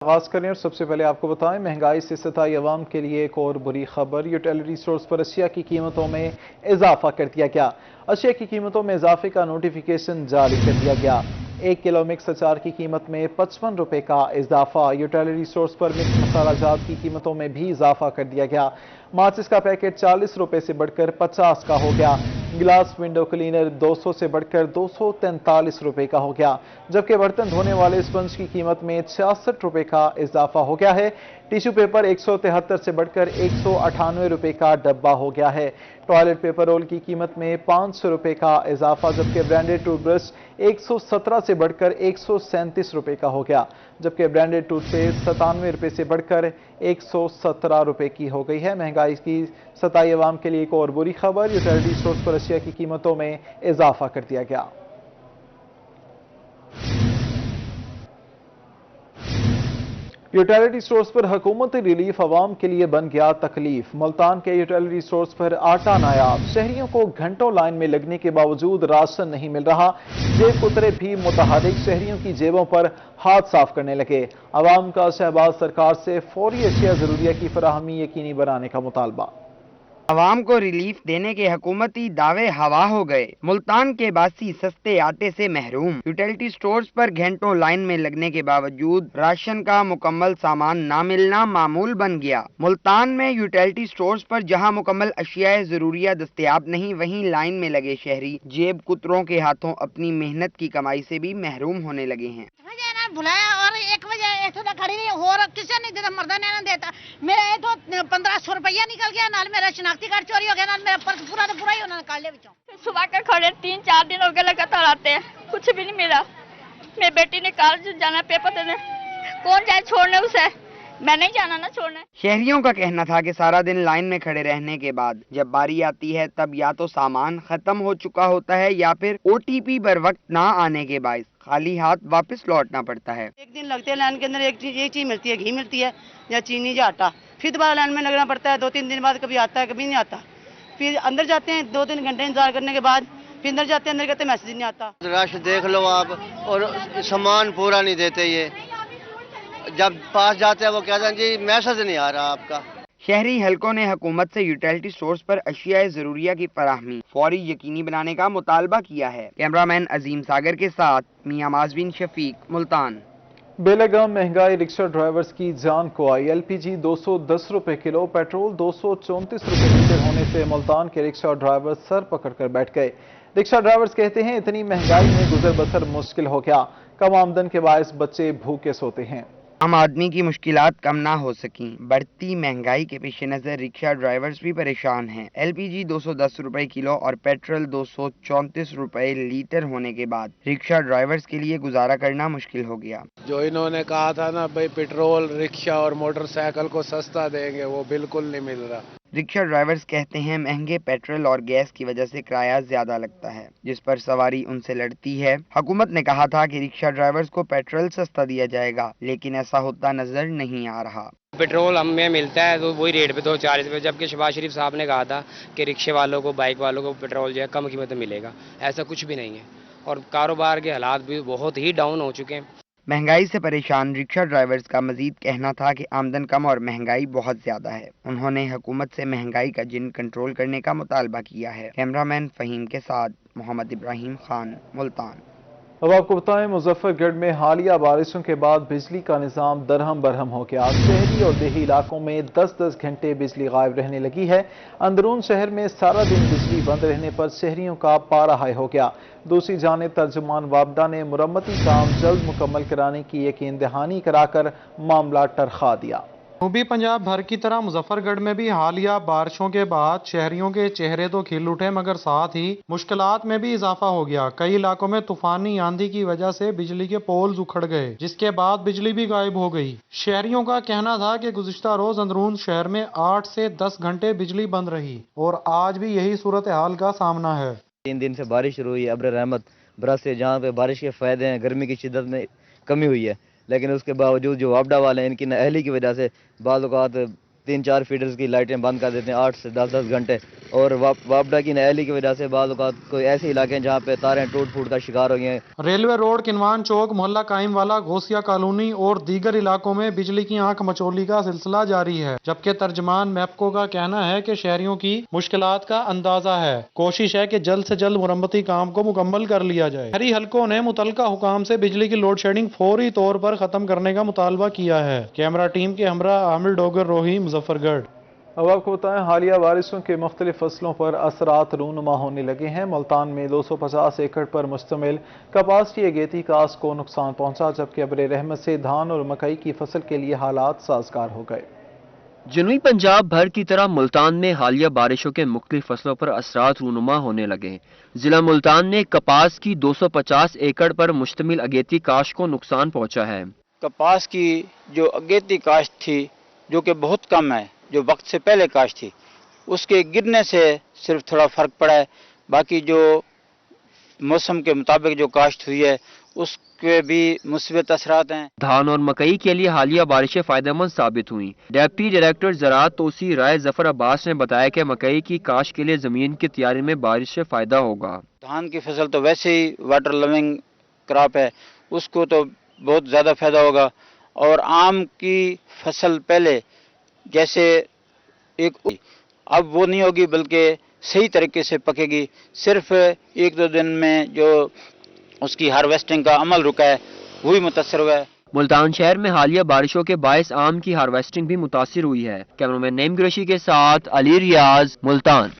آغاز کریں اور سب سے پہلے آپ کو بتائیں مہنگائی سے ستائی عوام کے لیے ایک اور بری خبر۔ یوٹیلیٹی سٹورز پر اشیاء کی قیمتوں میں اضافہ کر دیا گیا۔ اشیاء کی قیمتوں میں اضافے کا نوٹیفیکیشن جاری کر دیا گیا۔ 1 کلو مکس اچار کی قیمت میں 55 روپے کا اضافہ۔ یوٹیلیٹی سٹورز پر مکس مسالہ جات کی قیمتوں میں بھی اضافہ کر دیا گیا۔ ماچس کا پیکٹ 40 روپے سے بڑھ کر 50 کا ہو گیا۔ گلاس ونڈو کلینر 200 سے بڑھ کر 243 روپے کا ہو گیا، جبکہ برتن دھونے والے اسپنج کی قیمت میں 66 روپے کا اضافہ ہو گیا ہے۔ ٹیشو پیپر 173 سے بڑھ کر 198 روپے کا ڈبہ ہو گیا ہے۔ ٹوائلٹ پیپر رول کی قیمت میں 500 روپے کا اضافہ، جبکہ برانڈڈ ٹوتھ برش 117 سے بڑھ کر 137 روپے کا ہو گیا، جبکہ برانڈڈ ٹوتھ پیسٹ 97 روپے سے بڑھ کر 117 روپے کی ہو گئی ہے۔ مہنگائی کی ستائی عوام کے لیے ایک اور بری خبر۔ یوٹیلیٹی سٹورز پر اشیاء کی قیمتوں میں اضافہ کر دیا گیا۔ یوٹیلیٹی سٹورز پر حکومتی ریلیف عوام کے لیے بن گیا تکلیف۔ ملتان کے یوٹیلیٹی سٹورز پر آٹا نایاب، شہریوں کو گھنٹوں لائن میں لگنے کے باوجود راشن نہیں مل رہا۔ جیب کترے بھی متحرک شہریوں کی جیبوں پر ہاتھ صاف کرنے لگے۔ عوام کا شہباز سرکار سے فوری اشیاء ضروریہ کی فراہمی یقینی بنانے کا مطالبہ۔ عوام کو ریلیف دینے کے حکومتی دعوے ہوا ہو گئے۔ ملتان کے باسی سستے آٹے سے محروم، یوٹیلیٹی سٹورز پر گھنٹوں لائن میں لگنے کے باوجود راشن کا مکمل سامان نہ ملنا معمول بن گیا۔ ملتان میں یوٹیلیٹی سٹورز پر جہاں مکمل اشیاء ضروریہ دستیاب نہیں، وہیں لائن میں لگے شہری جیب کتروں کے ہاتھوں اپنی محنت کی کمائی سے بھی محروم ہونے لگے ہیں۔ بلایا اور 1 بجے ایتھے تک کھڑی رہی اور کسی نے دیتا، مردہ نے نہ دیتا۔ میرا یہ تو 1500 روپیہ نکل گیا، نال میرا شناختی کارڈ چوری ہو گیا، نال میرا پرس پورا ہی انہوں نے نکال لیا بچوں۔ صبح کے کھڑے 3-4 دن ہو گئے لگاتار آتے ہیں، کچھ بھی نہیں ملا۔ میری بیٹی نے کالج جانا پیپر دینے، کون جائے چھوڑنے اسے؟ میں نہیں جانا نا چھوڑنے۔ شہریوں کا کہنا تھا کہ سارا دن لائن میں کھڑے رہنے کے بعد جب باری آتی ہے تب یا تو سامان ختم ہو چکا ہوتا ہے یا پھر OTP بر وقت نہ آنے کے باعث خالی ہاتھ واپس لوٹنا پڑتا ہے۔ ایک دن لگتے ہیں لائن کے اندر، ایک چیز ملتی ہے، گھی ملتی ہے یا چینی یا آٹا، پھر دوبارہ لائن میں لگنا پڑتا ہے۔ 2-3 دن بعد کبھی آتا ہے کبھی نہیں آتا، پھر اندر جاتے ہیں 2-3 گھنٹے انتظار کرنے کے بعد پھر اندر جاتے ہیں، اندر کہتے ہیں میسج نہیں آتا۔ رش دیکھ لو آپ، اور سامان پورا نہیں دیتے، یہ جب پاس جاتے ہیں وہ کہتے ہیں جی میسج نہیں آ رہا آپ کا۔ شہری حلقوں نے حکومت سے یوٹیلیٹی سٹورز پر اشیاء ضروریہ کی فراہمی فوری یقینی بنانے کا مطالبہ کیا ہے۔ کیمرامین عظیم ساگر کے ساتھ میاں مازبین شفیق، ملتان۔ بے لگام مہنگائی رکشہ ڈرائیورز کی جان کو آئی۔ LPG 210 روپے کلو، پیٹرول 234 روپے لیٹر ہونے سے ملتان کے رکشہ ڈرائیورز سر پکڑ کر بیٹھ گئے۔ رکشہ ڈرائیورز کہتے ہیں اتنی مہنگائی میں گزر بسر مشکل ہو گیا، کم آمدن کے باعث بچے بھوکے سوتے ہیں۔ عام آدمی کی مشکلات کم نہ ہو سکیں۔ بڑھتی مہنگائی کے پیش نظر رکشہ ڈرائیورز بھی پریشان ہیں۔ LPG 210 روپے کلو اور پیٹرول 234 روپے لیٹر ہونے کے بعد رکشہ ڈرائیورز کے لیے گزارا کرنا مشکل ہو گیا۔ جو انہوں نے کہا تھا نا بھائی پیٹرول رکشہ اور موٹر سائیکل کو سستا دیں گے، وہ بالکل نہیں مل رہا۔ رکشہ ڈرائیورز کہتے ہیں مہنگے پیٹرول اور گیس کی وجہ سے کرایہ زیادہ لگتا ہے، جس پر سواری ان سے لڑتی ہے۔ حکومت نے کہا تھا کہ رکشہ ڈرائیورز کو پیٹرول سستا دیا جائے گا، لیکن ایسا ہوتا نظر نہیں آ رہا۔ پیٹرول ہمیں ملتا ہے تو وہی ریٹ پہ 240 روپے، جبکہ شہباز شریف صاحب نے کہا تھا کہ رکشے والوں کو، بائک والوں کو پیٹرول جو ہے کم قیمت میں ملے گا۔ ایسا کچھ بھی نہیں ہے، اور کاروبار کے حالات بھی بہت ہی ڈاؤن ہو چکے ہیں۔ مہنگائی سے پریشان رکشہ ڈرائیورز کا مزید کہنا تھا کہ آمدن کم اور مہنگائی بہت زیادہ ہے۔ انہوں نے حکومت سے مہنگائی کا جن کنٹرول کرنے کا مطالبہ کیا ہے۔ کیمرامین فہیم کے ساتھ محمد ابراہیم خان، ملتان۔ اب آپ کو بتائیں مظفر گڑھ میں حالیہ بارشوں کے بعد بجلی کا نظام درہم برہم ہو گیا۔ شہری اور دیہی علاقوں میں 10-10 گھنٹے بجلی غائب رہنے لگی ہے۔ اندرون شہر میں سارا دن بجلی بند رہنے پر شہریوں کا پارا ہائی ہو گیا۔ دوسری جانب ترجمان وابڈا نے مرمتی کام جلد مکمل کرانے کی یقین دہانی کرا کر معاملہ ٹرخا دیا۔ جنوبی پنجاب بھر کی طرح مظفر گڑھ میں بھی حالیہ بارشوں کے بعد شہریوں کے چہرے تو کھل اٹھے، مگر ساتھ ہی مشکلات میں بھی اضافہ ہو گیا۔ کئی علاقوں میں طوفانی آندھی کی وجہ سے بجلی کے پولز اکھڑ گئے، جس کے بعد بجلی بھی غائب ہو گئی۔ شہریوں کا کہنا تھا کہ گزشتہ روز اندرون شہر میں 8 سے 10 گھنٹے بجلی بند رہی اور آج بھی یہی صورتحال کا سامنا ہے۔ 3 دن سے بارش شروع ہوئی ہے، ابر رحمت برسے، جہاں پہ بارش کے فائدے ہیں، گرمی کی شدت میں کمی ہوئی ہے، لیکن اس کے باوجود جو وابڈا والے ہیں ان کی نااہلی کی وجہ سے بعض اوقات 3-4 फीडर्स की लाइटें बंद कर देते हैं 8 से 10 घंटे। और वापडा की नहली की वजह से बाद औक़ात कोई ऐसे इलाके हैं जहाँ पे तारें टूट फूट का शिकार हो गए हैं। रेलवे रोड, किनवान चौक, मोहल्ला कायम वाला, घोसिया कॉलोनी और दीगर इलाकों में बिजली की आंख मचोली का सिलसिला जारी है, जबकि तर्जमान मैपको का कहना है कि शहरियों की मुश्किलात का अंदाजा है। कोशिश है कि जल्द से जल्द मुरम्मती काम को मुकम्मल कर लिया जाए। शहरी हलकों ने मुतलका हुकाम से बिजली की लोड शेडिंग फौरी तौर पर खत्म करने का मुतालबा किया है। कैमरा टीम के हमरा आमिर डोगर रोही, मुजफ्फरगढ़। अब आपको बताएं, हालिया बारिशों के मुख्तलिफ फसलों पर असरात रूनुमा होने लगे हैं। मुल्तान में 250 एकड़ पर मुश्तमिल कपास की अगेती काश को नुकसान पहुंचा, जबकि अब्र रहमत से धान और मकई की फसल के लिए हालात साजगार हो गए। जनूबी पंजाब भर की तरह मुल्तान में हालिया बारिशों के मुख्तलिफ फसलों पर असरात रूनुमा होने लगे। जिला मुल्तान में कपास की 250 एकड़ पर मुश्तमिल अगेती काश को नुकसान पहुंचा है। कपास की जो अगेती काश्त थी, जो कि बहुत कम है, जो वक्त से पहले काश्त थी, उसके गिरने से सिर्फ थोड़ा फर्क पड़ा है। बाकी जो मौसम के मुताबिक जो काश्त हुई है उसके भी मुस्बत असरात हैं। धान और मकई के लिए हालिया बारिशें फायदेमंद साबित हुई। डिप्टी डायरेक्टर ज़राअत तोसी राय जफर अब्बास ने बताया कि मकई की काश्त के लिए जमीन की तैयारी में बारिश से फायदा होगा। धान की फसल तो वैसे ही वाटर लविंग क्रॉप है, उसको तो बहुत ज़्यादा फायदा होगा। और आम की फसल पहले जैसे एक अब वो नहीं होगी, बल्कि सही तरीके से पकेगी। सिर्फ 1-2 दिन में जो उसकी हार्वेस्टिंग का अमल रुका है वही मुतासर हुआ है। मुल्तान शहर में हालिया बारिशों के बायस आम की हार्वेस्टिंग भी मुतासिर हुई है। कैमरामैन नईम कुरैशी के साथ अली रियाज, मुल्तान।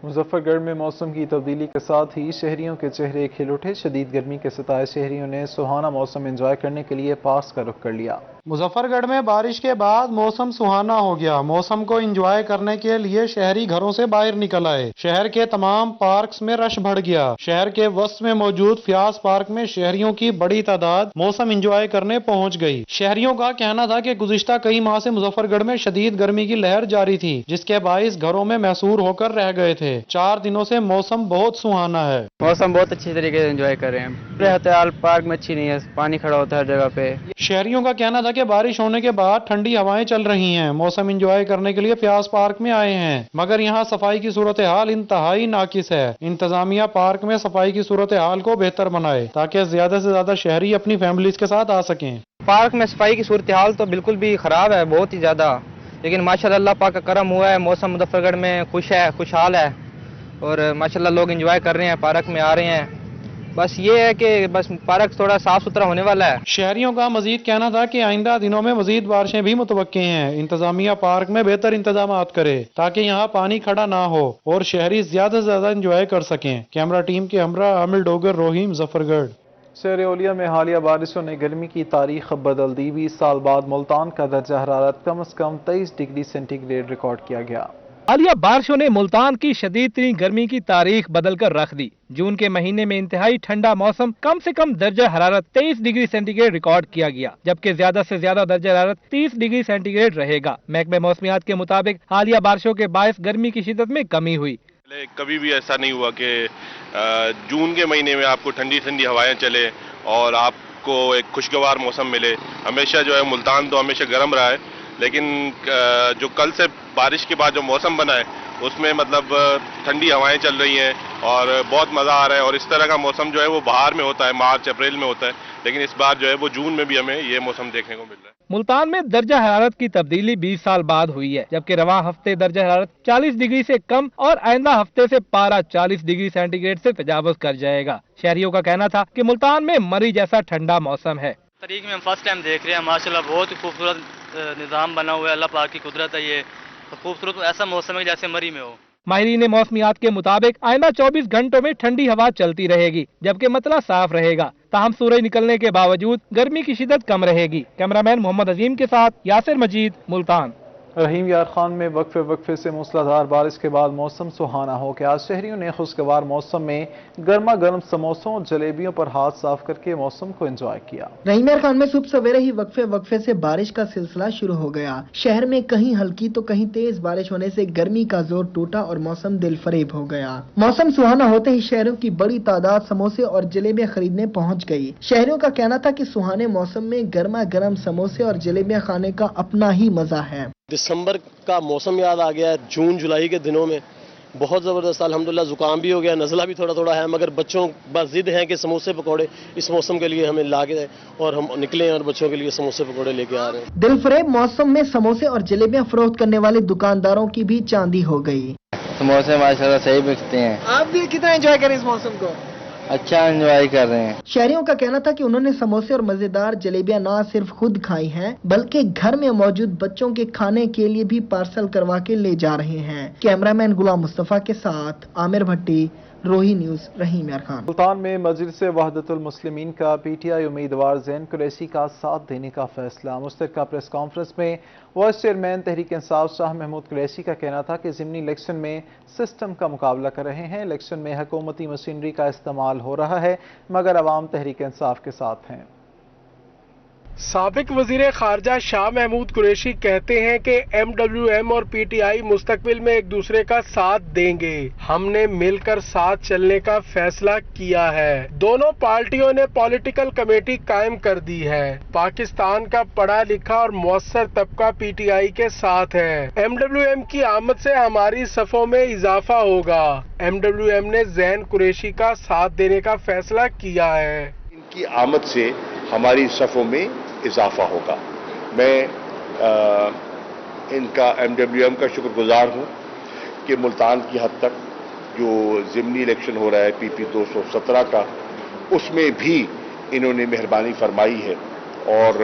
मुजफ्फरगढ़ में मौसम की तब्दीली के साथ ही शहरियों के चेहरे खिल उठे। शदीद गर्मी के सताए शहरियों ने सुहाना मौसम एंजॉय करने के लिए पार्क्स का रुख कर लिया। मुजफ्फरगढ़ में बारिश के बाद मौसम सुहाना हो गया। मौसम को एंजॉय करने के लिए शहरी घरों से बाहर निकल आए। शहर के तमाम पार्क्स में रश बढ़ गया। शहर के वस्त में मौजूद फ्याज पार्क में शहरियों की बड़ी तादाद मौसम एंजॉय करने पहुंच गई। शहरियों का कहना था कि गुज़िश्ता कई माह से मुजफ्फरगढ़ में शदीद गर्मी की लहर जारी थी, जिसके बाइस घरों में महसूर होकर रह गए थे। 4 दिनों से मौसम बहुत सुहाना है। मौसम बहुत अच्छी तरीके से एंजॉय कर रहे हैं। रहते पार्क में अच्छी नहीं है, पानी खड़ा होता है हर जगह पे। शहरियों का कहना था कि बारिश होने के बाद ठंडी हवाएं चल रही हैं। मौसम एंजॉय करने के लिए फ्याज पार्क में आए हैं, मगर यहाँ सफाई की सूरत हाल इंतहाई नाकिस है। इंतजामिया पार्क में सफाई की सूरत हाल को बेहतर बनाए ताकि ज्यादा से ज्यादा शहरी अपनी फैमिलीज के साथ आ सकें। पार्क में सफाई की सूरत हाल तो बिल्कुल भी खराब है, बहुत ही ज्यादा। लेकिन माशाल्लाह अल्लाह पाक का करम हुआ है, मौसम मुजफ्फरगढ़ में खुशहाल है और माशाल्लाह लोग एंजॉय कर रहे हैं, पार्क में आ रहे हैं। बस ये है कि बस पार्क थोड़ा साफ सुथरा होने वाला है। शहरियों का मजीद कहना था कि आइंदा दिनों में मजीद बारिशें भी मुतवक्के हैं। इंतजामिया पार्क में बेहतर इंतजामात करे ताकि यहाँ पानी खड़ा ना हो और शहरी ज्यादा से ज्यादा एंजॉय कर सकें। कैमरा टीम के हमरा आमिर डोगर रोही, मुजफ्फरगढ़। शहर ओलिया में हालिया बारिशों ने गर्मी की तारीख बदल दी। 20 साल बाद मुल्तान का दर्जा हरारत कम से कम 23 डिग्री सेंटीग्रेड रिकॉर्ड किया गया। हालिया बारिशों ने मुल्तान की शदीद तरीन गर्मी की तारीख बदल कर रख दी। जून के महीने में इंतहाई ठंडा मौसम, कम से कम दर्जा हरारत 23 डिग्री सेंटीग्रेड रिकॉर्ड किया गया, जबकि ज्यादा से ज्यादा दर्जा हरारत 30 डिग्री सेंटीग्रेड रहेगा। महकमे मौसमियात के मुताबिक हालिया बारिशों के बायस गर्मी की शिद्दत में कमी हुई। कभी भी ऐसा नहीं हुआ कि जून के महीने में आपको ठंडी ठंडी हवाएं चले और आपको एक खुशगवार मौसम मिले। हमेशा जो है मुल्तान तो हमेशा गर्म रहा है, लेकिन जो कल से बारिश के बाद जो मौसम बना है उसमें मतलब ठंडी हवाएं चल रही हैं और बहुत मज़ा आ रहा है। और इस तरह का मौसम जो है वो बाहर में होता है, मार्च अप्रैल में होता है, लेकिन इस बार जो है वो जून में भी हमें ये मौसम देखने को मिल रहा है। मुल्तान में दर्जा हरारत की तब्दीली 20 साल बाद हुई है, जबकि रवां हफ्ते दर्जा हरारत 40 डिग्री से कम और आइंदा हफ्ते से पारा 40 डिग्री सेंटीग्रेड से तजावुज कर जाएगा। शहरियों का कहना था कि मुल्तान में मरी जैसा ठंडा मौसम है। तारीख में हम फर्स्ट टाइम देख रहे हैं, माशाल्लाह बहुत ही खूबसूरत निज़ाम बना हुआ है। अल्लाह पाक की कुदरत है, ये खूबसूरत ऐसा मौसम है जैसे मरी में हो। माहिरीन मौसमियात के मुताबिक आइंदा 24 घंटों में ठंडी हवा चलती रहेगी, जबकि मतला साफ रहेगा। ताहम सूरज निकलने के बावजूद गर्मी की शिद्दत कम रहेगी। कैमरामैन मोहम्मद अजीम के साथ यासिर मजीद, मुल्तान। रहीम यार खान में वक्फे से मूसलाधार बारिश के बाद मौसम सुहाना हो गया। शहरियों ने खुशगवार मौसम में गर्मा गर्म समोसों और जलेबियों पर हाथ साफ करके मौसम को एंजॉय किया। रहीम यार खान में सुबह सवेरे ही वक्फे से बारिश का सिलसिला शुरू हो गया। शहर में कहीं हल्की तो कहीं तेज बारिश होने से गर्मी का जोर टूटा और मौसम दिल फरेब हो गया। मौसम सुहाना होते ही शहरों की बड़ी तादाद समोसे और जलेबियां खरीदने पहुँच गयी। शहरियों का कहना था कि सुहाने मौसम में गर्मा गर्म समोसे और जलेबियां खाने का अपना ही मजा है। दिसंबर का मौसम याद आ गया है। जून जुलाई के दिनों में बहुत ज़बरदस्त अल्हम्दुलिल्लाह जुकाम भी हो गया, नज़ला भी थोड़ा थोड़ा है, मगर बच्चों बस जिद है कि समोसे पकौड़े इस मौसम के लिए हमें ला के और हम निकले और बच्चों के लिए समोसे पकौड़े लेके आ रहे हैं। दिलफरेब मौसम में समोसे और जलेबियां फरोख्त करने वाले दुकानदारों की भी चांदी हो गई। समोसे माशाल्लाह सही बिकते हैं। आप भी कितना एंजॉय करें इस मौसम को? अच्छा एंजॉय कर रहे हैं। शहरियों का कहना था कि उन्होंने समोसे और मजेदार जलेबियां ना सिर्फ खुद खाई हैं, बल्कि घर में मौजूद बच्चों के खाने के लिए भी पार्सल करवा के ले जा रहे हैं। कैमरामैन गुलाम मुस्तफा के साथ आमिर भट्टी, रोही न्यूज, रहीम यार खान। मुल्तान में मजलिस वहदतुल मुस्लिमीन का पीटीआई उम्मीदवार ज़ैन कुरैशी का साथ देने का फैसला। मुश्तरका प्रेस कॉन्फ्रेंस में वाइस चेयरमैन तहरीक इंसाफ शाह महमूद कुरैशी का कहना था कि ज़िमनी इलेक्शन में सिस्टम का मुकाबला कर रहे हैं। इलेक्शन में हुकूमती मशीनरी का इस्तेमाल हो रहा है, मगर अवाम तहरीक इंसाफ के साथ हैं। साबिक वजीर खारजा शाह महमूद कुरैशी कहते हैं कि MWM और PTI मुस्तकबिल में एक दूसरे का साथ देंगे। हमने मिलकर साथ चलने का फैसला किया है। दोनों पार्टियों ने पॉलिटिकल कमेटी कायम कर दी है। पाकिस्तान का पढ़ा लिखा और मुअस्सर तबका PTI के साथ है। MWM की आमद से हमारी सफों में इजाफा होगा। MWM ने ज़ैन कुरैशी का साथ देने का फैसला किया है। इनकी आमद से हमारी सफों में इजाफा होगा। मैं इनका MWM का शुक्रगुजार हूँ कि मुल्तान की हद तक जो ज़िमनी इलेक्शन हो रहा है PP 217 का, उसमें भी इन्होंने मेहरबानी फरमाई है और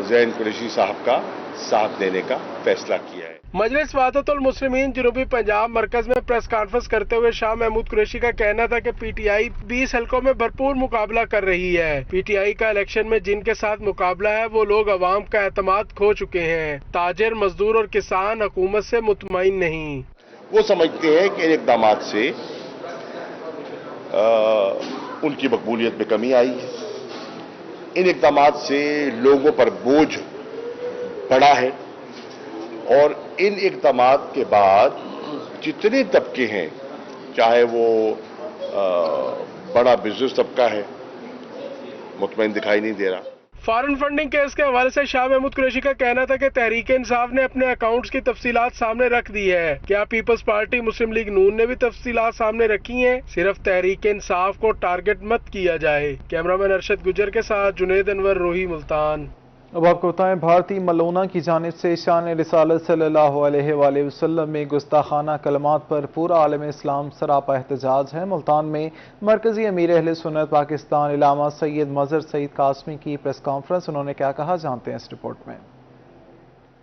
ज़ैन कुरैशी साहब का साथ देने का फैसला किया है। मजलिस वहदतुल मुस्लिमीन जनूबी पंजाब मरकज में प्रेस कॉन्फ्रेंस करते हुए शाह महमूद कुरैशी का कहना था कि PTI 20 हलकों में भरपूर मुकाबला कर रही है। PTI का इलेक्शन में जिनके साथ मुकाबला है वो लोग अवाम का एतमाद खो चुके हैं। ताजिर, मजदूर और किसान हुकूमत से मुतमईन नहीं। वो समझते हैं कि इन इक़दाम से उनकी मकबूलियत में कमी आई है। इन इक़दाम से लोगों पर बोझ बढ़ा है और इन इक़दाम के बाद जितने तबके हैं, चाहे वो बड़ा बिजनेस तबका है, मुतमईन दिखाई नहीं दे रहा। फॉरेन फंडिंग केस के हवाले से शाह महमूद कुरैशी का कहना था कि तहरीक इंसाफ ने अपने अकाउंट्स की तफसीलात सामने रख दी है। क्या पीपल्स पार्टी, मुस्लिम लीग नून ने भी तफसीलात सामने रखी हैं? सिर्फ तहरीक इंसाफ को टारगेट मत किया जाए। कैमरामैन अरशद गुजर के साथ जुनेद अनवर, रोही, मुल्तान। अब आपको बताएं, भारतीय मलूना की जानिब से शान रिसालत सल्लल्लाहु अलैहि वसल्लम में गुस्ताखाना कलमात पर पूरा आलम इस्लाम सरापा एहतजाज है। मुल्तान में मरकजी अमीर अहले सुन्नत पाकिस्तान इलामा सैयद मजहर सईद कासमी की प्रेस कॉन्फ्रेंस। उन्होंने क्या कहा, जानते हैं इस रिपोर्ट में।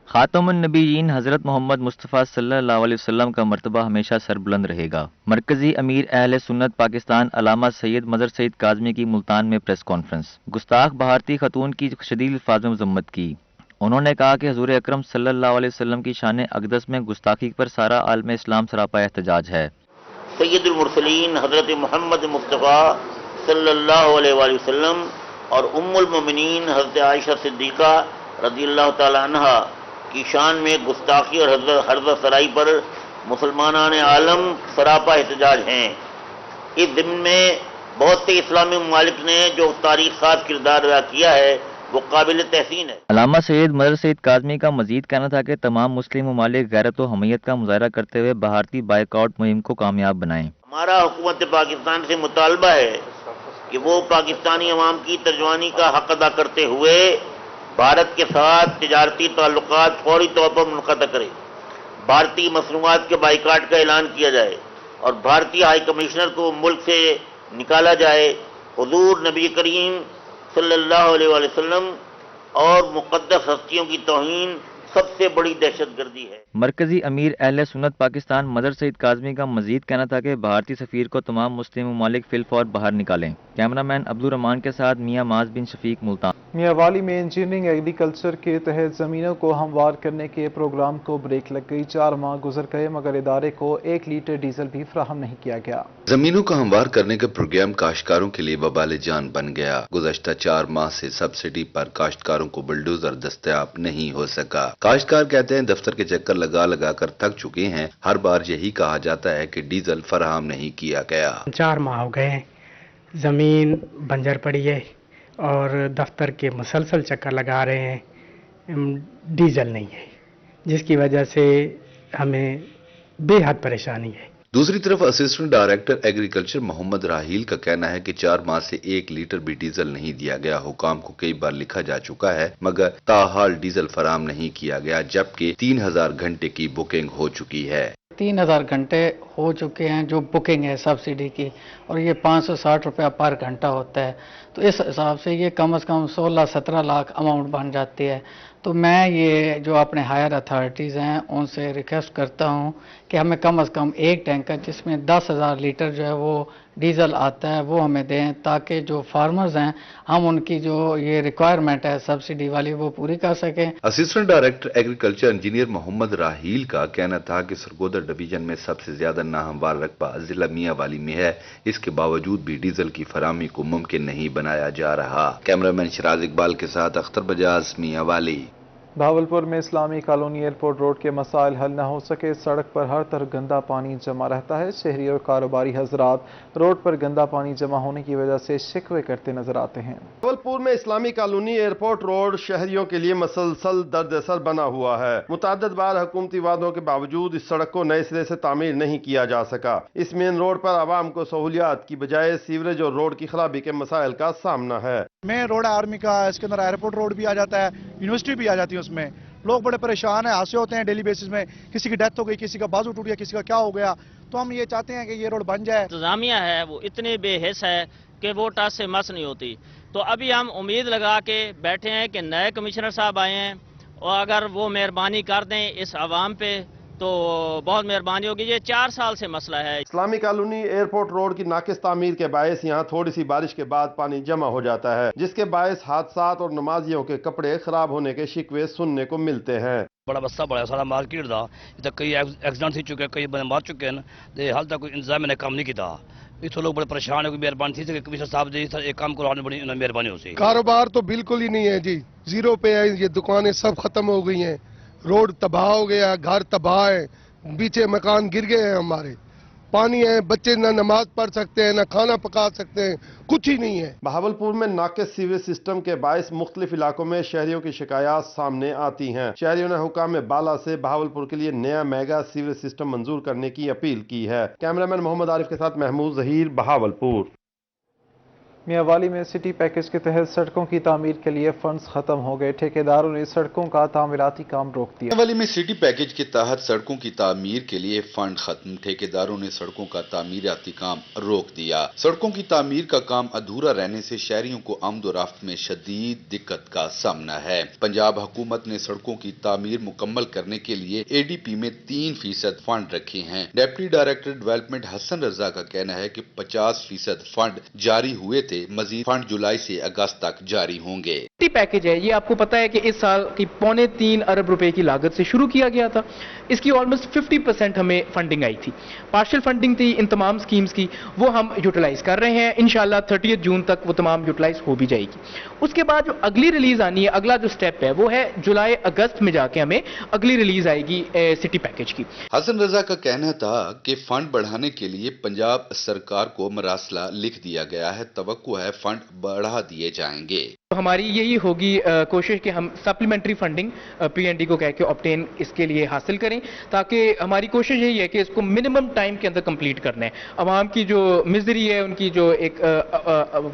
खातमुन नबीयीन हज़रत मोहम्मद मुस्तफ़ा सल्लल्लाहु अलैहि वसल्लम का मर्तबा हमेशा सरबुलंद रहेगा। मरकजी अमीर अहले सुन्नत पाकिस्तान अलामा सैयद मजहर सईद काज़मी की मुल्तान में प्रेस कॉन्फ्रेंस। गुस्ताख भारतीय खतून की शदीद अल्फाज में मज़म्मत की। उन्होंने कहा कि हुज़ूर अकरम सल्लल्लाहु अलैहि वसल्लम की शान अक़दस में गुस्ताखी पर सारा आलम इस्लाम सरापा एहतजाज है। सैयदुल मुरसलीन हज़रत मोहम्मद मुस्तफ़ा सल्लल्लाहु अलैहि वसल्लम और उम्मुल मोमिनीन हज़रत आयशा सिद्दीक़ा रज़ियल्लाहु तआला अन्हा की शान में गुस्ताखी और हर्ज़ सराई पर मुसलमानान आलम सरापा एहतजाज हैं। इस ज़िम्न में बहुत से इस्लामी ममालिक ने जो तारीख साज किरदार अदा किया है वो काबिल तहसीन है। अलामा सैयद मजहर सईद काज़मी का मजीद कहना था कि तमाम मुस्लिम ममालिक गैरत व हमीयत का मुजाहरा करते हुए भारतीय बाइकआउट मुहिम को कामयाब बनाएं। हमारा हुकूमत पाकिस्तान से मुतालबा है कि वो पाकिस्तानी अवाम की तर्जुमानी का हक अदा करते हुए भारत के साथ तिजारती ताल्लुकात फौरी तौर पर मुनक़द करे। भारतीय मसनूआत के बाइकाट का ऐलान किया जाए और भारतीय हाई कमिश्नर को मुल्क से निकाला जाए। हुजूर नबी करीम सल्लल्लाहु अलैहि वसल्लम और मुक़द्दस हस्तियों की तौहीन सबसे बड़ी दहशतगर्दी है। मरकजी अमीर अहले सुन्नत पाकिस्तान मजहर सईद काज़मी का मजीद कहना था कि भारतीय सफ़ीर को तमाम मुस्लिम ममालिक फिलफौर बाहर निकालें। कैमरामैन अब्दुल रहमान के साथ मियाँ माज बिन शफीक, मुल्तान। मियांवाली में इंजीनियरिंग एग्रीकल्चर के तहत ज़मीनों को हमवार करने के प्रोग्राम को ब्रेक लग गई। 4 माह गुजर गए मगर इदारे को 1 लीटर डीजल भी फराहम नहीं किया गया। जमीनों को हमवार करने का प्रोग्राम काश्तकारों के लिए वबाल जान बन गया। गुज़श्ता 4 माह से सब्सिडी पर काश्तकारों को बुलडोजर दस्तयाब नहीं हो सका। काश्तकार कहते हैं दफ्तर के चक्कर लगा लगा कर थक चुके हैं। हर बार यही कहा जाता है कि डीजल फराहम नहीं किया गया। 4 माह हो गए, जमीन बंजर पड़ी है और दफ्तर के मुसलसल चक्कर लगा रहे हैं, डीजल नहीं है, जिसकी वजह से हमें बेहद परेशानी है। दूसरी तरफ assistant director agriculture Mohammad Raheel का कहना है कि 4 माह से 1 लीटर भी डीजल नहीं दिया गया। हुकाम को कई बार लिखा जा चुका है मगर ताहाल डीजल फराम नहीं किया गया, जबकि 3000 घंटे की बुकिंग हो चुकी है। 3000 घंटे हो चुके हैं जो बुकिंग है सब्सिडी की, और ये 560 रुपया पर घंटा होता है, तो इस हिसाब से ये कम से कम 16-17 लाख अमाउंट बन जाती है। तो मैं ये जो अपने हायर अथॉरिटीज़ हैं उनसे रिक्वेस्ट करता हूँ कि हमें कम से कम एक टैंकर जिसमें 10,000 लीटर जो है वो डीजल आता है वो हमें दें, ताकि जो फार्मर्स हैं हम उनकी जो ये रिक्वायरमेंट है सब्सिडी वाली वो पूरी कर सकें। Assistant director agriculture engineer Mohammad Raheel का कहना था कि सरगोदा डिवीजन में सबसे ज्यादा नाहमवार रकबा जिला मियांवाली में है, इसके बावजूद भी डीजल की फराहमी को मुमकिन नहीं बनाया जा रहा। कैमरामैन शराज इकबाल के साथ अख्तर बजाज, मियांवाली। भावलपुर में इस्लामी कॉलोनी एयरपोर्ट रोड के मसाइल हल न हो सके, सड़क पर हर तरफ गंदा पानी जमा रहता है। शहरी और कारोबारी हजरात रोड पर गंदा पानी जमा होने की वजह से शिकवे करते नजर आते हैं। भावलपुर में इस्लामी कॉलोनी एयरपोर्ट रोड शहरियों के लिए मसलसल दर्द असर बना हुआ है। मुतअद्दिद बार हुकूमती वादों के बावजूद इस सड़क को नए सिरे से तामीर नहीं किया जा सका। इस मेन रोड पर आवाम को सहूलियात की बजाय सीवरेज और रोड की खराबी के मसाइल का सामना है। मेन रोड है आर्मी का, इसके अंदर एयरपोर्ट रोड भी आ जाता है, यूनिवर्सिटी भी आ जाती है, उसमें लोग बड़े परेशान हैं, हादसे होते हैं डेली बेसिस में, किसी की डेथ हो गई, किसी का बाजू टूट गया, किसी का क्या हो गया। तो हम ये चाहते हैं कि ये रोड बन जाए। इंतजामिया है वो इतनी बेहिस है कि वो टस से मस नहीं होती। तो अभी हम उम्मीद लगा के बैठे हैं कि नए कमिश्नर साहब आए हैं और अगर वो मेहरबानी कर दें इस आवाम पे तो बहुत मेहरबानी होगी। ये 4 साल से मसला है। इस्लामी कॉलोनी एयरपोर्ट रोड की नाकिस तामीर के बायस यहाँ थोड़ी सी बारिश के बाद पानी जमा हो जाता है, जिसके बायस हादसात और नमाजियों के कपड़े खराब होने के शिकवे सुनने को मिलते हैं। बड़ा बस्सा बड़ा सारा मार्केट था, कई एक्सीडेंट हो चुके, कई बंदे मार चुके हैं, हाल तक कोई इंतजाम ने काम नहीं किया। इतने लोग बड़े परेशान है, कोई मेहरबानी थी कमिश्नर साहब जी एक काम करवाने बड़ी मेहरबानी हो सी। कारोबार तो बिल्कुल ही नहीं है जी, जीरो पे है, ये दुकानें सब खत्म हो गई हैं, रोड तबाह हो गया, घर तबाह है, पीछे मकान गिर गए हैं हमारे, पानी है, बच्चे ना नमाज पढ़ सकते हैं, ना खाना पका सकते हैं, कुछ ही नहीं है। बहावलपुर में नाकिस सीवरेज सिस्टम के बायस मुख्तलिफ इलाकों में शहरियों की शिकायत सामने आती हैं। शहरियों ने हुकाम बाला से बहावलपुर के लिए नया मेगा सीवरेज सिस्टम मंजूर करने की अपील की है। कैमरामैन मोहम्मद आरिफ के साथ महमूद जहीर, बहावलपुर। मियांवाली में सिटी पैकेज के तहत सड़कों की तामीर के लिए फंड्स खत्म हो गए, ठेकेदारों ने सड़कों का तामीराती काम रोक दिया। मियांवाली में सिटी पैकेज के तहत सड़कों की तामीर के लिए फंड खत्म, ठेकेदारों ने सड़कों का तामीराती काम रोक दिया। सड़कों की तामीर का काम अधूरा रहने से शहरियों को आमदोरफ्त में शदीद दिक्कत का सामना है। पंजाब हुकूमत ने सड़कों की तामीर मुकम्मल करने के लिए ADP में 3% फंड रखे हैं। Deputy director development Hasan Raza का कहना है कि 50% फंड जारी हुए, मजीद फंड जुलाई से अगस्त तक जारी होंगे। सिटी पैकेज है, ये आपको पता है कि इस साल की 3.25 अरब रुपए की लागत से शुरू किया गया था। इसकी ऑलमोस्ट 50% हमें फंडिंग आई थी, पार्शियल फंडिंग थी इन तमाम स्कीम्स की, वो हम यूटिलाइज कर रहे हैं। इंशाल्लाह 30 जून तक वो तमाम यूटिलाइज हो भी जाएगी। उसके बाद जो अगली रिलीज आनी है, अगला जो स्टेप है वो है जुलाई अगस्त में जाके हमें अगली रिलीज आएगी सिटी पैकेज की। हसन रजा का कहना था कि फंड बढ़ाने के लिए पंजाब सरकार को मरासला लिख दिया गया है, तवक्को है फंड बढ़ा दिए जाएंगे। तो हमारी यही होगी कोशिश कि हम सप्लीमेंट्री फंडिंग PND को कह के ऑब्टेन इसके लिए हासिल करें, ताकि हमारी कोशिश यही है कि इसको मिनिमम टाइम के अंदर कंप्लीट करना है। अवाम की जो मिजरी है, उनकी जो एक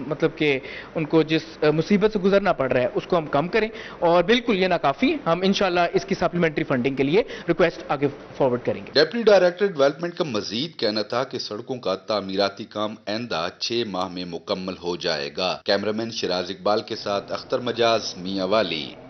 मतलब कि उनको जिस मुसीबत से गुजरना पड़ रहा है उसको हम कम करें, और बिल्कुल ये ना काफ़ी, हम इंशाल्लाह इसकी सप्लीमेंट्री फंडिंग के लिए रिक्वेस्ट आगे फॉरवर्ड करेंगे। डिप्टी डायरेक्टर डेवलपमेंट का मजीद कहना था कि सड़कों का तामीराती काम आइंदा 6 माह में मुकम्मल हो जाएगा। कैमरामैन शराज इकबाल के साथ अख्तर मजाज, मियांवाली।